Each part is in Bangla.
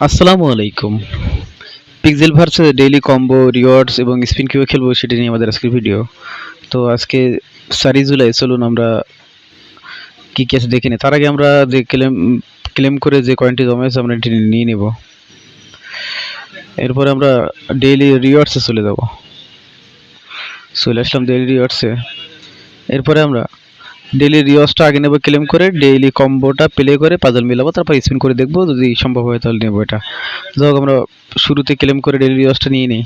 আসসালামু আলাইকুম। পিক্সেল ভার্সে ডেইলি কম্বো রিওয়ার্ডস এবং স্পিন কিভাবে খেলবো সেটা নিয়ে আমাদের আজকের ভিডিও। তো আজকে 4 জুলাই চলুন আমরা কি কি আছে দেখে নিই। তার আগে আমরা যে ক্লেম করে যে কয়েনটি জমা আছে আমরা এটি নিয়ে নেব। এরপরে আমরা ডেইলি রিওয়ার্ডসে চলে যাব। চলে আসলাম ডেইলি রিওয়ার্ডসে। এরপরে আমরা ডেইলি রিওয়ার্ডসটা আগে নেব ক্লেম করে, ডেইলি কম্বোটা প্লে করে পাজল মিলাবো, তারপর স্পিন করে দেখবো, যদি সম্ভব হয় তাহলে নেবো এটা। যাই হোক আমরা শুরুতে ক্লেম করে ডেইলি রিওয়ার্ডসটা নিয়ে নিই,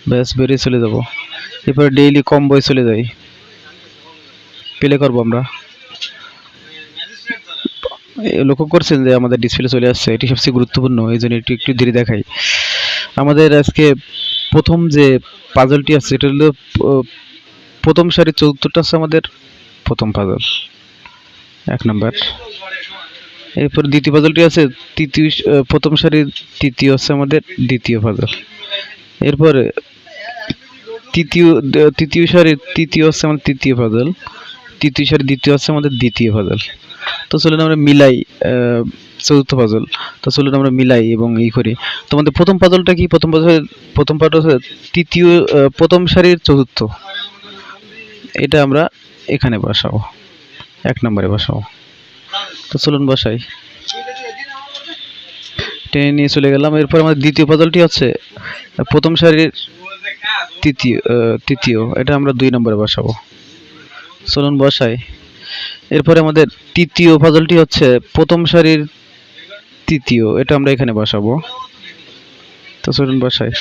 ব্যাস বেরিয়ে চলে যাব। এরপর ডেইলি কম্বোয় চলে যাই, প্লে করবো আমরা। লক্ষ্য করছেন যে আমাদের ডিসপ্লে চলে আসছে, এটি সবচেয়ে গুরুত্বপূর্ণ, এই জন্য একটু একটু ধীরে দেখাই। আমাদের আজকে প্রথম যে পাজলটি আছে এটা হলো প্রথম সারি 74টা আছে আমাদের প্রথম পাজল, 1 নাম্বার। এরপর দ্বিতীয় পাজলটি আছে প্রথম সারির তৃতীয় আছে আমাদের দ্বিতীয় পাজল। এরপরে তৃতীয় সারির তৃতীয় হচ্ছে আমাদের তৃতীয় পাজল, তৃতীয় সারির দ্বিতীয় হচ্ছে আমাদের দ্বিতীয় পাজল। তো চলুন আমরা মিলাই চতুর্থ পাজল। তো চলুন আমরা মিলাই এবং করি। তোমাদের প্রথম পাজলটা কি? প্রথম পাজল হচ্ছে তৃতীয় প্রথম সারির চতুর্থ, এটা আমরা এখানে বসাবো, 1 নম্বরে বসাবো। তো চলুন বসাই, টেনে নিয়ে চলে গেলাম। এরপর আমাদের দ্বিতীয় পাজলটি হচ্ছে প্রথম সারির তৃতীয়, এটা আমরা 2 নম্বরে বসাবো। চলুন বসাই। এরপরে আমাদের তৃতীয় পাজলটি হচ্ছে প্রথম সারির তৃতীয়, এটা আমরা এখানে বসাবো। তো চলুন বসাই।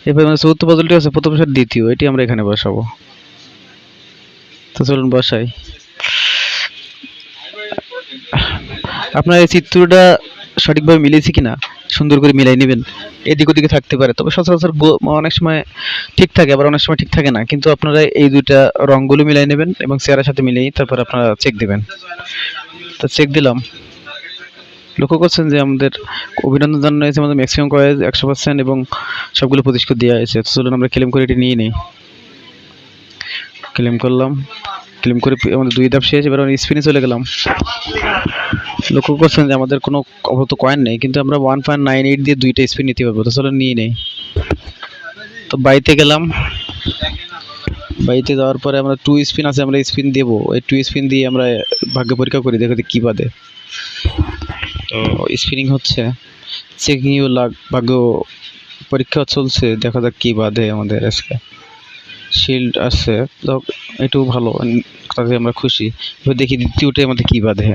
এরপরে আমাদের চতুর্থ পাজলটি হচ্ছে প্রথম সারির দ্বিতীয়, এটি আমরা এখানে বসাবো। তো চলুন বসাই। আপনার এই চিত্রটা সঠিকভাবে মিলেছে কিনা সুন্দর করে মিলাই নেবেন। এদিক ওদিকে থাকতে পারে, তবে সচরাচর অনেক সময় ঠিক থাকে, আবার অনেক সময় ঠিক থাকে না। কিন্তু আপনারা এই দুইটা রঙগুলো মিলাই নেবেন এবং চেহারার সাথে মিলিয়ে তারপর আপনারা চেক দিবেন। তো চেক দিলাম। লক্ষ্য করছেন যে আমাদের অভিনন্দন জানানো হয়েছে, আমাদের ম্যাক্সিমাম কয়েজ 100% এবং সবগুলো 25 করে দেওয়া হয়েছে। চলুন আমরা ক্লেম করে এটি নিয়ে নিই। ক্লেম করলাম, ক্লেম করে আমাদের 2 ধাপ শেষ। এবার আমরা স্পিনে চলে গেলাম। লক্ষ্য করছেন যে আমাদের কোনো আপাতত কয়েন নেই, কিন্তু আমরা 1.98 দিয়ে 2টা স্পিন নিতে পারবো। তো চলো নিয়ে নেই। তো বাইতে গেলাম, বাইতে যাওয়ার পরে আমরা 2 স্পিন আছে, আমরা স্পিন দেবো। এই 2 স্পিন দিয়ে আমরা ভাগ্য পরীক্ষা করি, দেখো কি বাদে। তো স্পিনিং হচ্ছে, চেকিং ইউ লাক, ভাগ্য পরীক্ষা চলছে, দেখা যাক কি বাদে আমাদের আজকে। শিল্ড আছে, এটাও ভালো, তাতে আমরা খুশি। এবার দেখি দ্বিতীয়টাই আমাদের কি বাদে।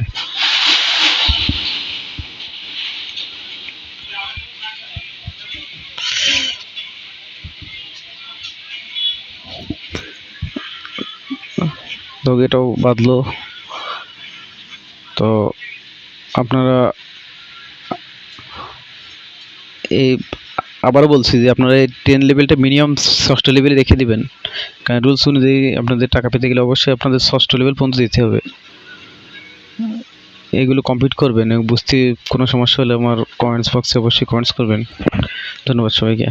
এটাও বাদলো। তো আপনারা এই আবারও বলছি যে আপনারা এই 10 লেভেলটা মিনিমাম 6ষ্ঠ লেভেলে রেখে দিবেন, কারণ রুলস অনুযায়ী আপনাদের টাকা পেতে গেলে অবশ্যই আপনাদের 6ষ্ঠ লেভেল পর্যন্ত দিতে হবে। এইগুলো কমপ্লিট করবেন এবং বুঝতে কোনো সমস্যা হলে আমার কমেন্টস বক্সে অবশ্যই কমেন্টস করবেন। ধন্যবাদ সবাইকে।